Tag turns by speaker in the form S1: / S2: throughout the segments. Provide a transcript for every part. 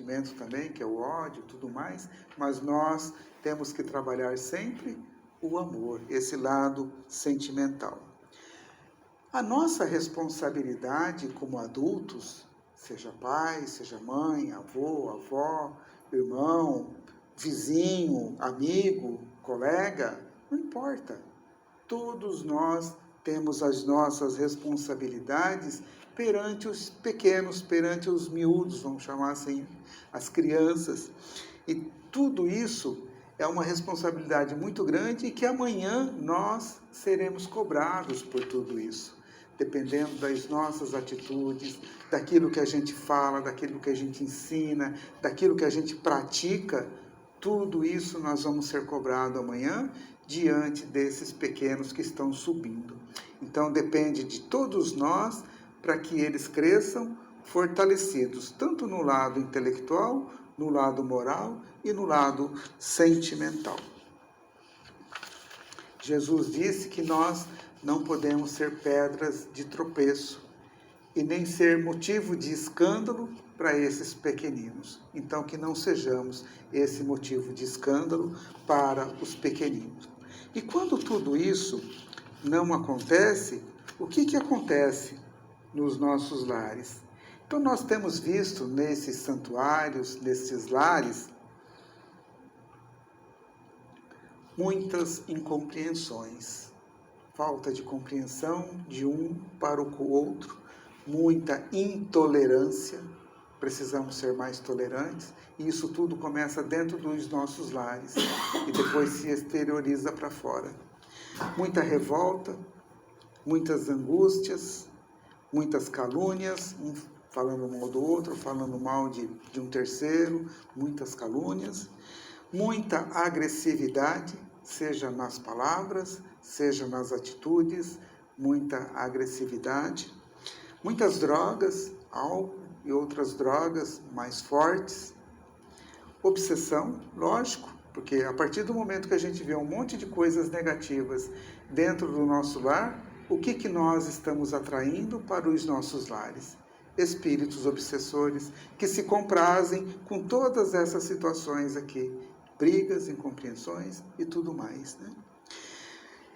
S1: sentimento também, que é o ódio, tudo mais, mas nós temos que trabalhar sempre o amor, esse lado sentimental. A nossa responsabilidade como adultos, seja pai, seja mãe, avô, avó, irmão, vizinho, amigo, colega, não importa. Todos nós temos as nossas responsabilidades perante os pequenos, perante os miúdos, vamos chamar assim, as crianças. E tudo isso é uma responsabilidade muito grande e que amanhã nós seremos cobrados por tudo isso, dependendo das nossas atitudes, daquilo que a gente fala, daquilo que a gente ensina, daquilo que a gente pratica. Tudo isso nós vamos ser cobrados amanhã diante desses pequenos que estão subindo. Então depende de todos nós para que eles cresçam fortalecidos, tanto no lado intelectual, no lado moral e no lado sentimental. Jesus disse que nós não podemos ser pedras de tropeço e nem ser motivo de escândalo para esses pequeninos. Então, que não sejamos esse motivo de escândalo para os pequeninos. E quando tudo isso não acontece, o que acontece nos nossos lares? Então, nós temos visto nesses santuários, nesses lares, muitas incompreensões, falta de compreensão de um para o outro, muita intolerância, precisamos ser mais tolerantes, e isso tudo começa dentro dos nossos lares e depois se exterioriza para fora. Muita revolta, muitas angústias, muitas calúnias, um falando mal do outro, falando mal de um terceiro, muitas calúnias, muita agressividade, seja nas palavras, seja nas atitudes, muita agressividade, muitas drogas, álcool e outras drogas mais fortes, obsessão, lógico, porque a partir do momento que a gente vê um monte de coisas negativas dentro do nosso lar, o que nós estamos atraindo para os nossos lares? Espíritos obsessores que se comprazem com todas essas situações aqui, brigas, incompreensões e tudo mais, né?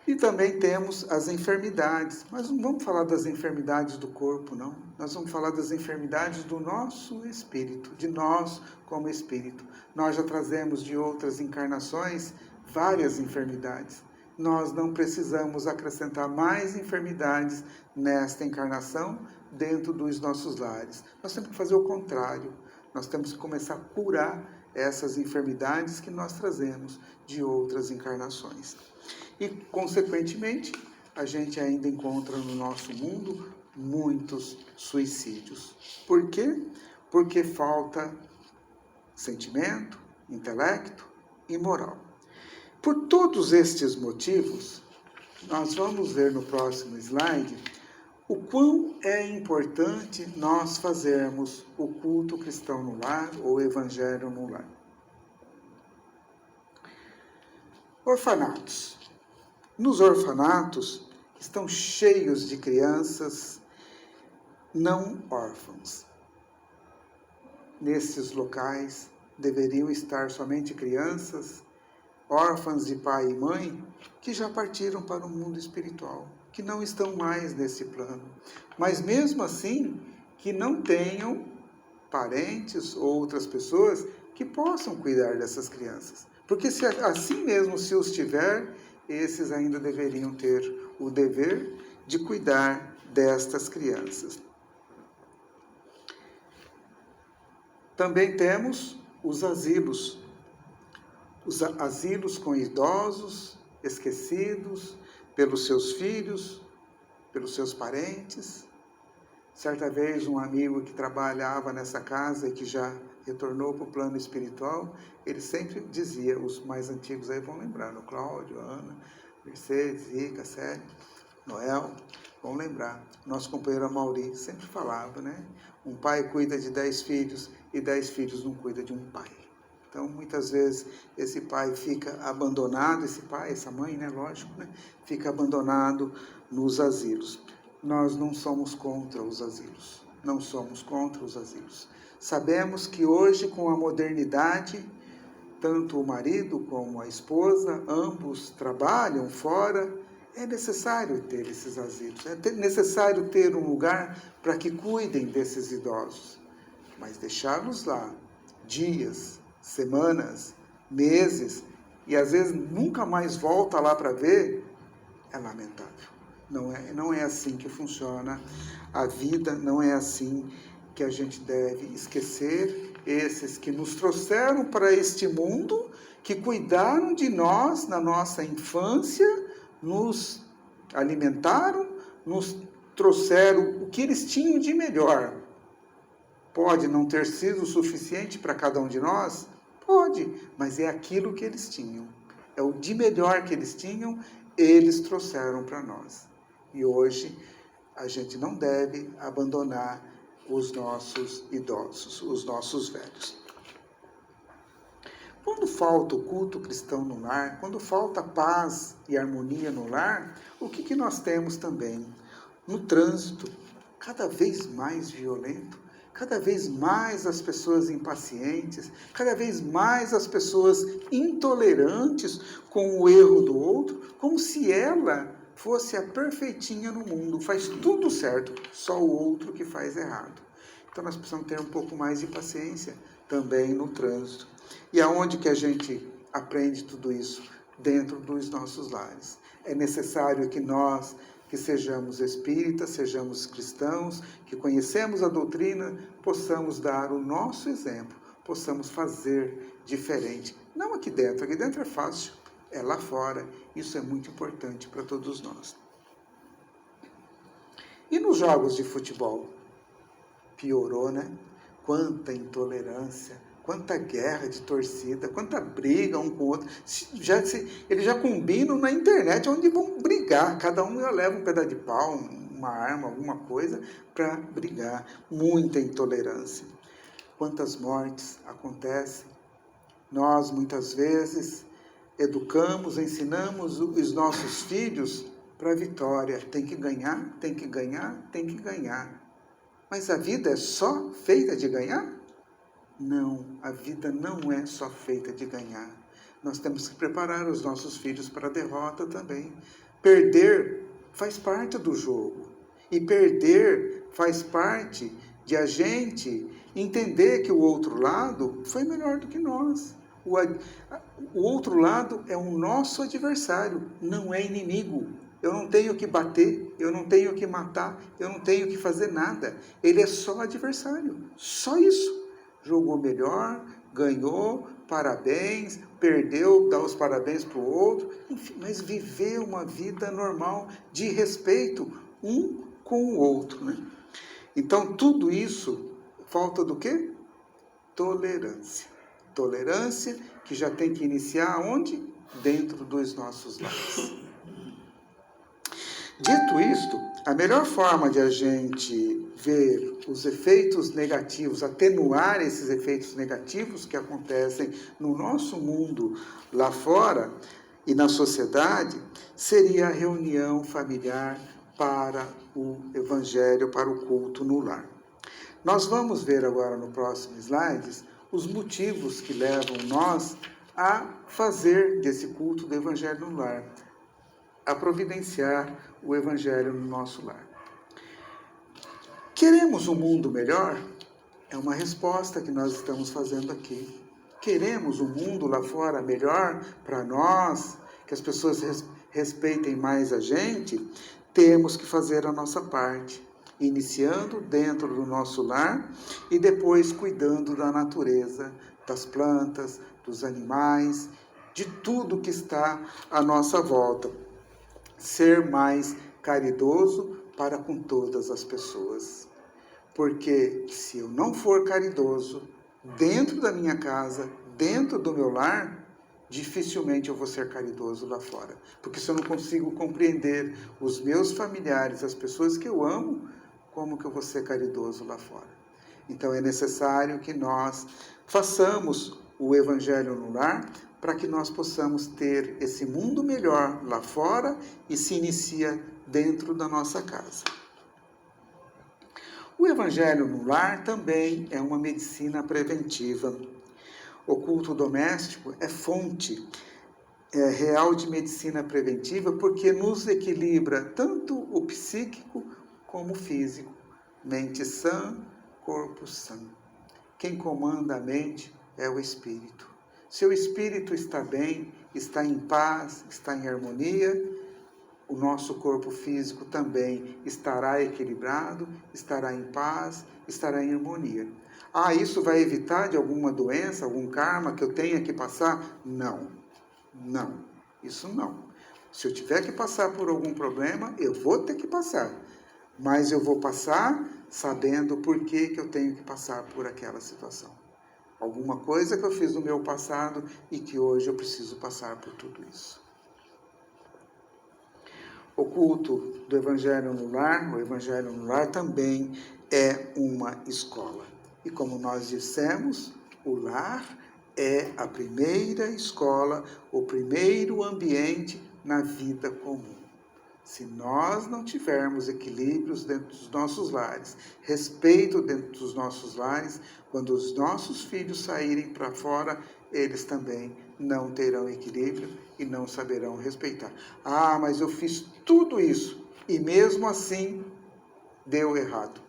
S1: E também temos as enfermidades, mas não vamos falar das enfermidades do corpo, não. Nós vamos falar das enfermidades do nosso espírito, de nós como espírito. Nós já trazemos de outras encarnações várias enfermidades. Nós não precisamos acrescentar mais enfermidades nesta encarnação dentro dos nossos lares. Nós temos que fazer o contrário. Nós temos que começar a curar essas enfermidades que nós trazemos de outras encarnações. E, consequentemente, a gente ainda encontra no nosso mundo muitos suicídios. Por quê? Porque falta sentimento, intelecto e moral. Por todos estes motivos, nós vamos ver no próximo slide o quão é importante nós fazermos o culto cristão no lar ou o evangelho no lar. Orfanatos. Nos orfanatos estão cheios de crianças não órfãs. Nesses locais deveriam estar somente crianças órfãs de pai e mãe que já partiram para o mundo espiritual, que não estão mais nesse plano. Mas mesmo assim, que não tenham parentes ou outras pessoas que possam cuidar dessas crianças. Porque se assim mesmo se os tiver, esses ainda deveriam ter o dever de cuidar destas crianças. Também temos os asilos com idosos, esquecidos pelos seus filhos, pelos seus parentes. Certa vez, um amigo que trabalhava nessa casa e que já retornou para o plano espiritual, ele sempre dizia, os mais antigos aí vão lembrar, o Cláudio, a Ana, Mercedes, Rica, Célia, Noel, vão lembrar. Nosso companheiro Amauri sempre falava, né? Um pai cuida de 10 filhos e 10 filhos não cuidam de um pai. Então, muitas vezes, esse pai fica abandonado, essa mãe, né, lógico, né, fica abandonado nos asilos. Nós não somos contra os asilos. não somos contra os asilos. Sabemos que hoje, com a modernidade, tanto o marido como a esposa, ambos trabalham fora, é necessário ter esses asilos, é necessário ter um lugar para que cuidem desses idosos. Mas deixá-los lá dias, semanas, meses, e às vezes nunca mais volta lá para ver, é lamentável. Não é assim que funciona a vida, não é assim que a gente deve esquecer esses que nos trouxeram para este mundo, que cuidaram de nós na nossa infância, nos alimentaram, nos trouxeram o que eles tinham de melhor. Pode não ter sido o suficiente para cada um de nós? Pode, mas é aquilo que eles tinham. É o de melhor que eles tinham, eles trouxeram para nós. E hoje a gente não deve abandonar os nossos idosos, os nossos velhos. Quando falta o culto cristão no lar, quando falta paz e harmonia no lar, o que nós temos também? No trânsito, cada vez mais violento, cada vez mais as pessoas impacientes, cada vez mais as pessoas intolerantes com o erro do outro, como se ela fosse a perfeitinha no mundo, faz tudo certo, só o outro que faz errado. Então nós precisamos ter um pouco mais de paciência também no trânsito. E aonde que a gente aprende tudo isso? Dentro dos nossos lares. É necessário que nós, que sejamos espíritas, sejamos cristãos, que conhecemos a doutrina, possamos dar o nosso exemplo, possamos fazer diferente. Não aqui dentro é fácil, é lá fora. Isso é muito importante para todos nós. E nos jogos de futebol? Piorou, né? Quanta intolerância, quanta guerra de torcida, quanta briga um com o outro. Eles já combinam na internet onde vão brigar. Cada um já leva um pedaço de pau, uma arma, alguma coisa para brigar. Muita intolerância. Quantas mortes acontecem? Nós, muitas vezes, educamos, ensinamos os nossos filhos para a vitória. Tem que ganhar, tem que ganhar, tem que ganhar. Mas a vida é só feita de ganhar? Não, a vida não é só feita de ganhar. Nós temos que preparar os nossos filhos para a derrota também. Perder faz parte do jogo. E perder faz parte de a gente entender que o outro lado foi melhor do que nós. O outro lado é o nosso adversário, não é inimigo. Eu não tenho que bater, eu não tenho que matar, eu não tenho que fazer nada. Ele é só adversário, só isso. Jogou melhor, ganhou, parabéns, perdeu, dá os parabéns para o outro, enfim, mas viver uma vida normal, de respeito um com o outro, né? Então, tudo isso, falta do quê? Tolerância. Tolerância que já tem que iniciar onde? Dentro dos nossos lares. Dito isto, a melhor forma de a gente ver os efeitos negativos, atenuar esses efeitos negativos que acontecem no nosso mundo lá fora e na sociedade, seria a reunião familiar para o evangelho, para o culto no lar. Nós vamos ver agora no próximo slide os motivos que levam nós a fazer desse culto do evangelho no lar, a providenciar o evangelho no nosso lar. Queremos um mundo melhor? É uma resposta que nós estamos fazendo aqui. Queremos um mundo lá fora melhor para nós, que as pessoas respeitem mais a gente? Temos que fazer a nossa parte, iniciando dentro do nosso lar e depois cuidando da natureza, das plantas, dos animais, de tudo que está à nossa volta. Ser mais caridoso para com todas as pessoas. Porque se eu não for caridoso dentro da minha casa, dentro do meu lar, dificilmente eu vou ser caridoso lá fora. Porque se eu não consigo compreender os meus familiares, as pessoas que eu amo, como que eu vou ser caridoso lá fora? Então é necessário que nós façamos o evangelho no lar, para que nós possamos ter esse mundo melhor lá fora e se inicia dentro da nossa casa. O Evangelho no Lar também é uma medicina preventiva. O culto doméstico é fonte real de medicina preventiva porque nos equilibra tanto o psíquico como o físico. Mente sã, corpo sã. Quem comanda a mente é o espírito. Se o espírito está bem, está em paz, está em harmonia, o nosso corpo físico também estará equilibrado, estará em paz, estará em harmonia. Ah, isso vai evitar de alguma doença, algum karma que eu tenha que passar? Não, não, isso não. Se eu tiver que passar por algum problema, eu vou ter que passar. Mas eu vou passar sabendo por que eu tenho que passar por aquela situação. Alguma coisa que eu fiz no meu passado e que hoje eu preciso passar por tudo isso. O culto do Evangelho no Lar, o Evangelho no Lar também é uma escola. E como nós dissemos, o lar é a primeira escola, o primeiro ambiente na vida comum. Se nós não tivermos equilíbrios dentro dos nossos lares, respeito dentro dos nossos lares, quando os nossos filhos saírem para fora, eles também não terão equilíbrio e não saberão respeitar. Ah, mas eu fiz tudo isso e mesmo assim deu errado.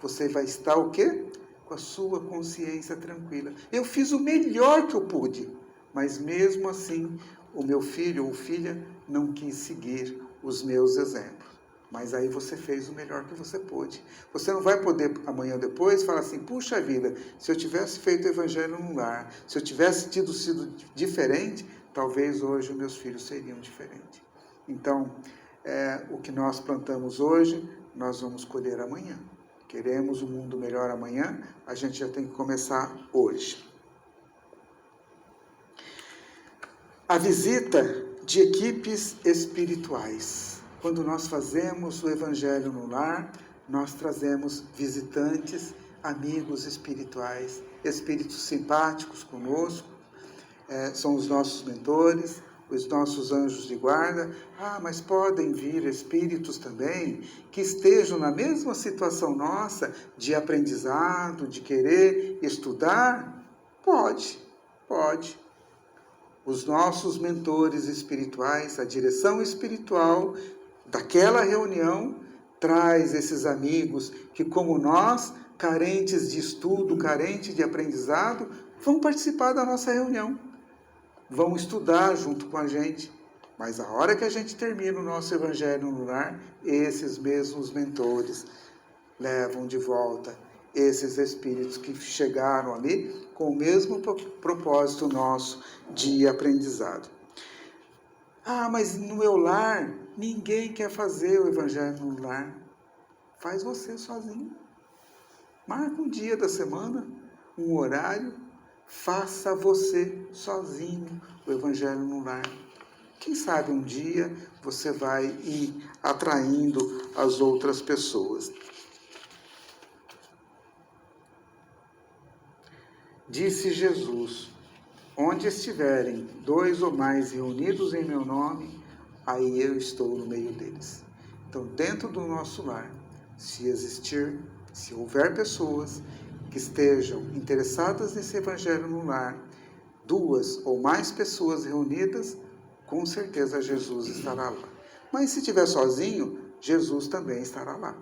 S1: Você vai estar o quê? Com a sua consciência tranquila. Eu fiz o melhor que eu pude, mas mesmo assim o meu filho ou filha não quis seguir os meus exemplos. Mas aí você fez o melhor que você pôde. Você não vai poder amanhã ou depois falar assim, puxa vida, se eu tivesse feito o evangelho no lar, se eu tivesse sido diferente, talvez hoje os meus filhos seriam diferentes. Então, o que nós plantamos hoje, nós vamos colher amanhã. Queremos um mundo melhor amanhã, a gente já tem que começar hoje. A visita de equipes espirituais. Quando nós fazemos o Evangelho no Lar, nós trazemos visitantes, amigos espirituais, espíritos simpáticos conosco, são os nossos mentores, os nossos anjos de guarda. Ah, mas podem vir espíritos também que estejam na mesma situação nossa de aprendizado, de querer estudar? Pode. Os nossos mentores espirituais, a direção espiritual daquela reunião, traz esses amigos que, como nós, carentes de estudo, carentes de aprendizado, vão participar da nossa reunião. Vão estudar junto com a gente. Mas a hora que a gente termina o nosso Evangelho no Lar, esses mesmos mentores levam de volta esses espíritos que chegaram ali com o mesmo propósito nosso de aprendizado. Ah, mas no meu lar, ninguém quer fazer o Evangelho no Lar. Faz você sozinho. Marca um dia da semana, um horário, faça você sozinho o Evangelho no Lar. Quem sabe um dia você vai ir atraindo as outras pessoas. Disse Jesus, onde estiverem 2 ou mais reunidos em meu nome, aí eu estou no meio deles. Então, dentro do nosso lar, se houver pessoas que estejam interessadas nesse Evangelho no Lar, 2 ou mais pessoas reunidas, com certeza Jesus estará lá. Mas se estiver sozinho, Jesus também estará lá.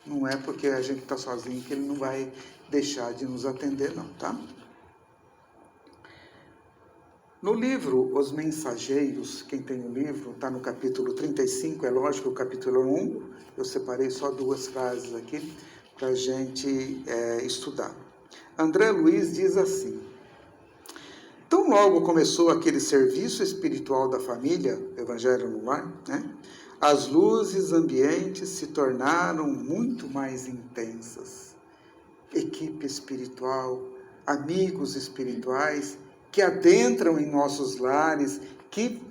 S1: Não é porque a gente está sozinho que ele não vai deixar de nos atender, não, tá? No livro Os Mensageiros, quem tem o livro, está no capítulo 35, é lógico o capítulo 1, eu separei só 2 frases aqui para a gente estudar. André Luiz diz assim, tão logo começou aquele serviço espiritual da família, Evangelho no Lar, né? As luzes ambientes se tornaram muito mais intensas. Equipe espiritual, amigos espirituais, que adentram em nossos lares, que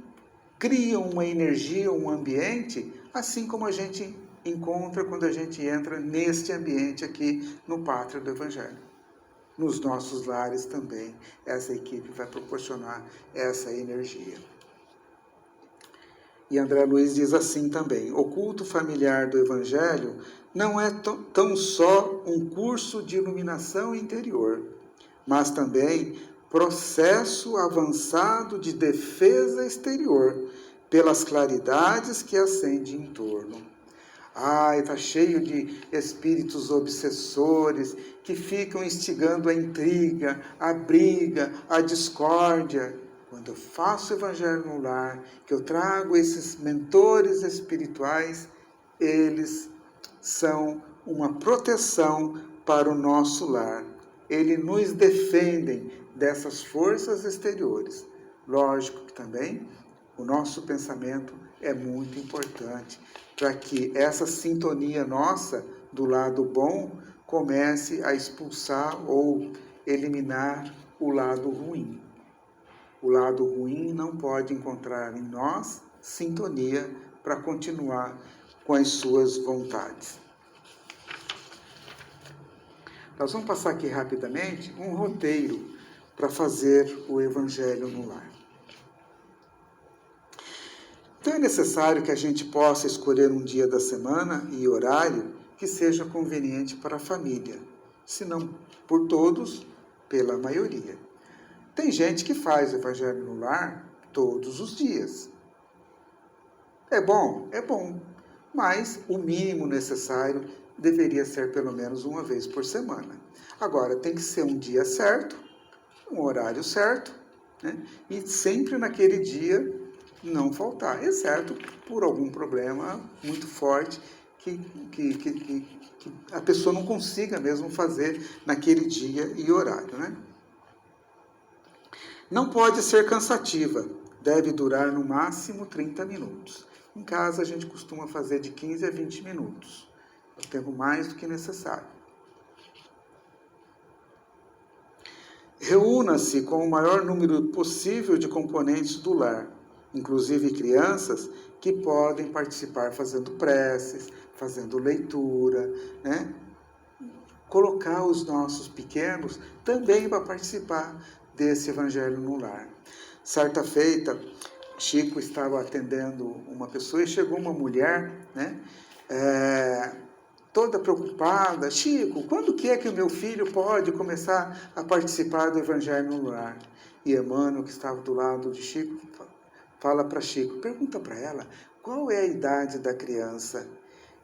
S1: criam uma energia, um ambiente, assim como a gente encontra quando a gente entra neste ambiente aqui no Pátria do Evangelho. Nos nossos lares também, essa equipe vai proporcionar essa energia. E André Luiz diz assim também, o culto familiar do Evangelho não é tão só um curso de iluminação interior, mas também processo avançado de defesa exterior, pelas claridades que acende em torno. Ai, está cheio de espíritos obsessores que ficam instigando a intriga, a briga, a discórdia. Quando eu faço o Evangelho no Lar, que eu trago esses mentores espirituais, eles são uma proteção para o nosso lar. Eles nos defendem dessas forças exteriores. Lógico que também o nosso pensamento é muito importante para que essa sintonia nossa do lado bom comece a expulsar ou eliminar o lado ruim. O lado ruim não pode encontrar em nós sintonia para continuar com as suas vontades. Nós vamos passar aqui rapidamente um roteiro para fazer o Evangelho no Lar. Então é necessário que a gente possa escolher um dia da semana e horário que seja conveniente para a família, se não por todos, pela maioria. Tem gente que faz o Evangelho no Lar todos os dias. É bom, mas o mínimo necessário deveria ser pelo menos uma vez por semana. Agora, tem que ser um dia certo, um horário certo, né? E sempre naquele dia não faltar, exceto por algum problema muito forte que a pessoa não consiga mesmo fazer naquele dia e horário, né? Não pode ser cansativa, deve durar no máximo 30 minutos. Em casa a gente costuma fazer de 15 a 20 minutos, é o tempo mais do que necessário. Reúna-se com o maior número possível de componentes do lar, inclusive crianças que podem participar fazendo preces, fazendo leitura, né? Colocar os nossos pequenos também para participar desse Evangelho no Lar. Certa feita, Chico estava atendendo uma pessoa e chegou uma mulher, né? Toda preocupada. Chico, quando que é que o meu filho pode começar a participar do Evangelho no Lar? E Emmanuel, que estava do lado de Chico, fala para Chico, pergunta para ela, qual é a idade da criança?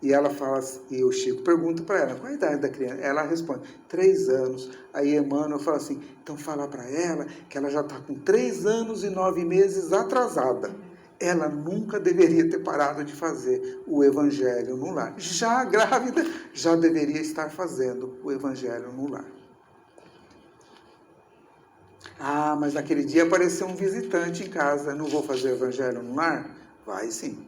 S1: E ela fala, e o Chico pergunta para ela, qual é a idade da criança? Ela responde, 3 anos. Aí Emmanuel fala assim, então fala para ela que ela já está com 3 anos e 9 meses atrasada. Ela nunca deveria ter parado de fazer o Evangelho no Lar. Já grávida, já deveria estar fazendo o Evangelho no Lar. Ah, mas naquele dia apareceu um visitante em casa, não vou fazer o Evangelho no Lar? Vai sim.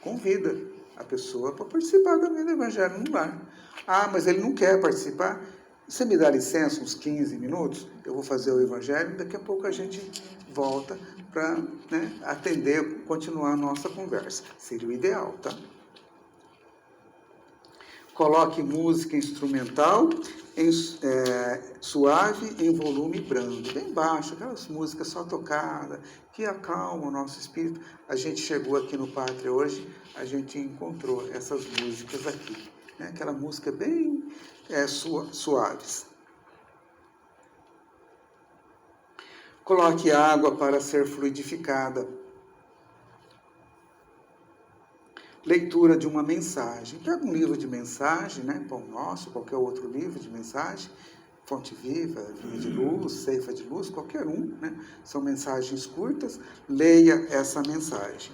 S1: Convida a pessoa para participar também do Evangelho no Lar. Ah, mas ele não quer participar? Você me dá licença, uns 15 minutos? Eu vou fazer o Evangelho, daqui a pouco a gente volta para, né, atender, continuar a nossa conversa. Seria o ideal, tá? Coloque música instrumental suave em volume brando, bem baixo, aquelas músicas só tocadas, que acalmam o nosso espírito. A gente chegou aqui no Pátria hoje, a gente encontrou essas músicas aqui, né? Aquela música bem suaves. Coloque água para ser fluidificada. Leitura de uma mensagem. Pega um livro de mensagem, né? Pão Nosso, qualquer outro livro de mensagem, Fonte Viva, Vinha de Luz, Ceifa de Luz, qualquer um, né? São mensagens curtas. Leia essa mensagem.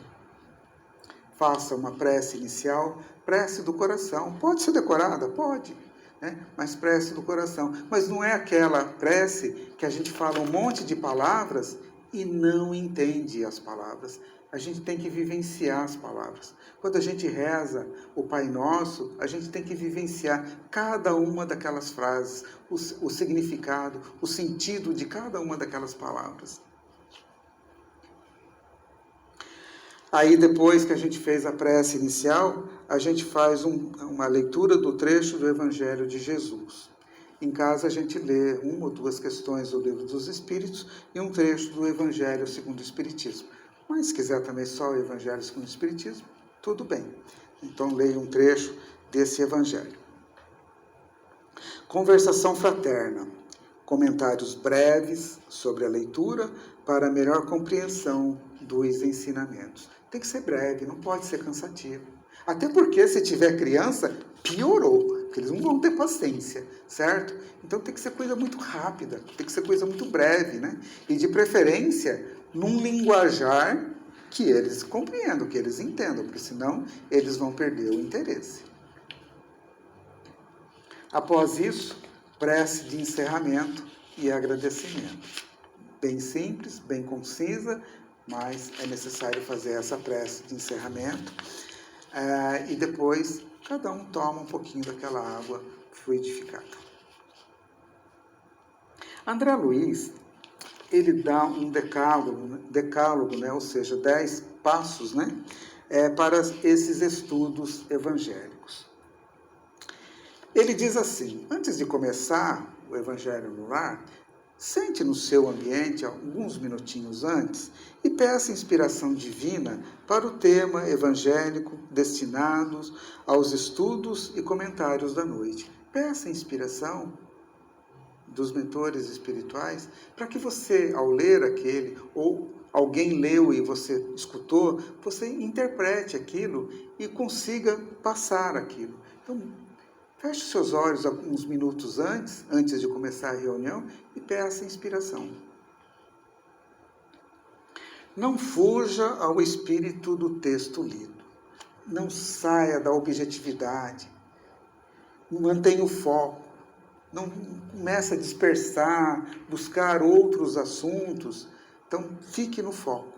S1: Faça uma prece inicial, prece do coração. Pode ser decorada? Pode, né? Mas prece do coração. Mas não é aquela prece que a gente fala um monte de palavras e não entende as palavras. A gente tem que vivenciar as palavras. Quando a gente reza o Pai Nosso, a gente tem que vivenciar cada uma daquelas frases, o significado, o sentido de cada uma daquelas palavras. Aí, depois que a gente fez a prece inicial, a gente faz uma leitura do trecho do Evangelho de Jesus. Em casa, a gente lê 1 ou 2 questões do Livro dos Espíritos e um trecho do Evangelho segundo o Espiritismo. Mas, se quiser também só o Evangelho segundo o Espiritismo, tudo bem. Então, leia um trecho desse Evangelho. Conversação fraterna. Comentários breves sobre a leitura para melhor compreensão dos ensinamentos. Tem que ser breve, não pode ser cansativo. Até porque, se tiver criança, piorou, porque eles não vão ter paciência, certo? Então tem que ser coisa muito rápida, tem que ser coisa muito breve, né? E de preferência, num linguajar que eles compreendam, que eles entendam, porque senão eles vão perder o interesse. Após isso, prece de encerramento e agradecimento. Bem simples, bem concisa, mas é necessário fazer essa prece de encerramento. E depois, cada um toma um pouquinho daquela água fluidificada. André Luiz, ele dá um decálogo, né? Ou seja, 10 passos, né? Para esses estudos evangélicos. Ele diz assim: antes de começar o Evangelho no Lar, sente no seu ambiente alguns minutinhos antes e peça inspiração divina para o tema evangélico destinados aos estudos e comentários da noite. Peça inspiração dos mentores espirituais para que você, ao ler aquele, ou alguém leu e você escutou, você interprete aquilo e consiga passar aquilo. Então, feche seus olhos alguns minutos antes de começar a reunião e peça inspiração. Não fuja ao espírito do texto lido. Não saia da objetividade. Mantenha o foco. Não comece a dispersar, buscar outros assuntos. Então, fique no foco.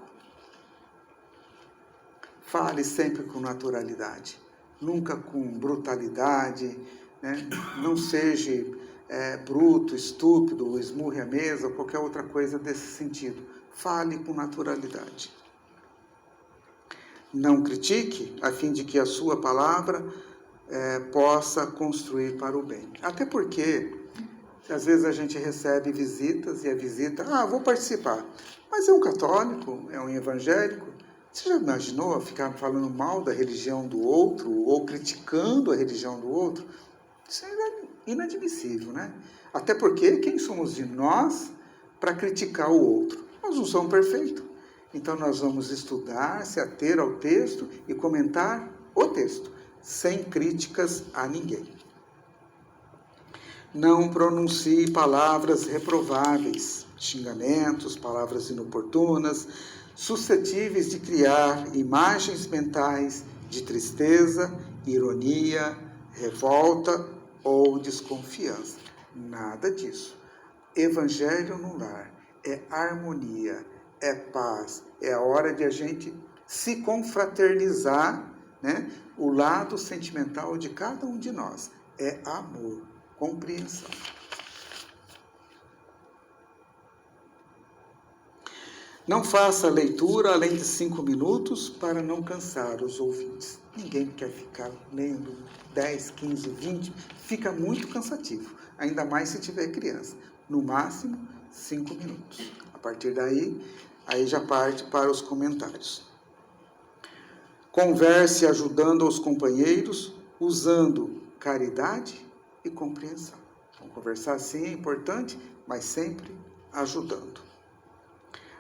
S1: Fale sempre com naturalidade. Nunca com brutalidade, né? Não seja bruto, estúpido, esmurre a mesa, ou qualquer outra coisa desse sentido. Fale com naturalidade. Não critique, a fim de que a sua palavra possa construir para o bem. Até porque, às vezes a gente recebe visitas e a visita, vou participar. Mas é um católico, é um evangélico. Você já imaginou ficar falando mal da religião do outro ou criticando a religião do outro? Isso é inadmissível, né? Até porque quem somos nós para criticar o outro? Nós não somos perfeitos. Então nós vamos estudar, se ater ao texto e comentar o texto, sem críticas a ninguém. Não pronuncie palavras reprováveis, xingamentos, palavras inoportunas, suscetíveis de criar imagens mentais de tristeza, ironia, revolta ou desconfiança. Nada disso. Evangelho no lar é harmonia, é paz, é a hora de a gente se confraternizar, né? O lado sentimental de cada um de nós é amor, compreensão. Não faça a leitura além de 5 minutos para não cansar os ouvintes. Ninguém quer ficar lendo 10, 15, 20, fica muito cansativo, ainda mais se tiver criança. No máximo, 5 minutos. A partir daí, aí já parte para os comentários. Converse ajudando aos companheiros, usando caridade e compreensão. Então, conversar sim é importante, mas sempre ajudando.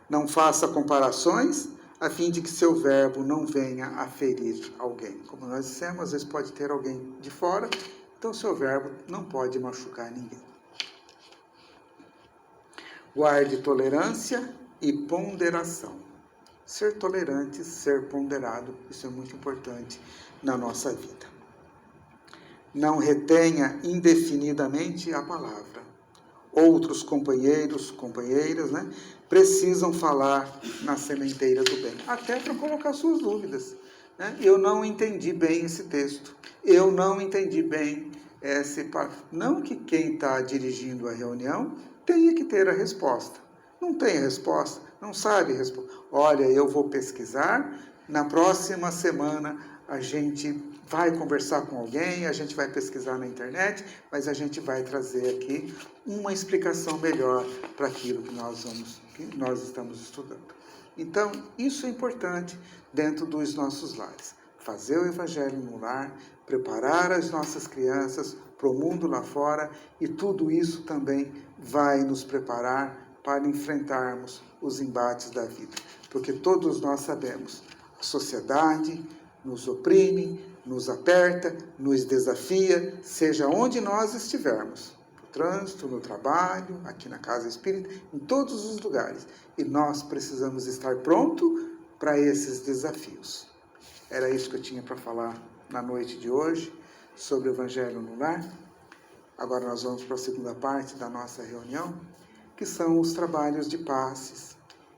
S1: Não faça comparações, a fim de que seu verbo não venha a ferir alguém. Como nós dissemos, às vezes pode ter alguém de fora, então seu verbo não pode machucar ninguém. Guarde tolerância e ponderação. Ser tolerante, ser ponderado, isso é muito importante na nossa vida. Não retenha indefinidamente a palavra. Outros companheiros, companheiras, né, precisam falar na sementeira do bem, até para colocar suas dúvidas. Né? Eu não entendi bem esse texto, eu não entendi bem esse... Não que quem está dirigindo a reunião tenha que ter a resposta. Não tem a resposta, não sabe a resposta. Olha, eu vou pesquisar, na próxima semana a gente vai conversar com alguém, a gente vai pesquisar na internet, mas a gente vai trazer aqui uma explicação melhor para aquilo que nós estamos estudando. Então, isso é importante dentro dos nossos lares. fazer o Evangelho no lar, preparar as nossas crianças para o mundo lá fora, e tudo isso também vai nos preparar para enfrentarmos os embates da vida. Porque todos nós sabemos, a sociedade nos oprime, nos aperta, nos desafia, seja onde nós estivermos. No trânsito, no trabalho, aqui na casa espírita, em todos os lugares. E nós precisamos estar prontos para esses desafios. Era isso que eu tinha para falar na noite de hoje, sobre o Evangelho no Lar. Agora nós vamos para a segunda parte da nossa reunião, que são os trabalhos de passes.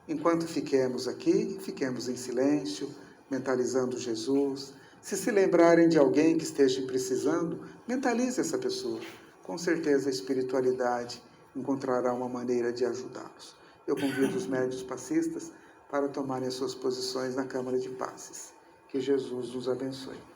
S1: Enquanto fiquemos aqui, fiquemos em silêncio, mentalizando Jesus. Se lembrarem de alguém que esteja precisando, mentalize essa pessoa. Com certeza a espiritualidade encontrará uma maneira de ajudá-los. Eu convido os médiuns passistas para tomarem as suas posições na Câmara de Passes. Que Jesus nos abençoe.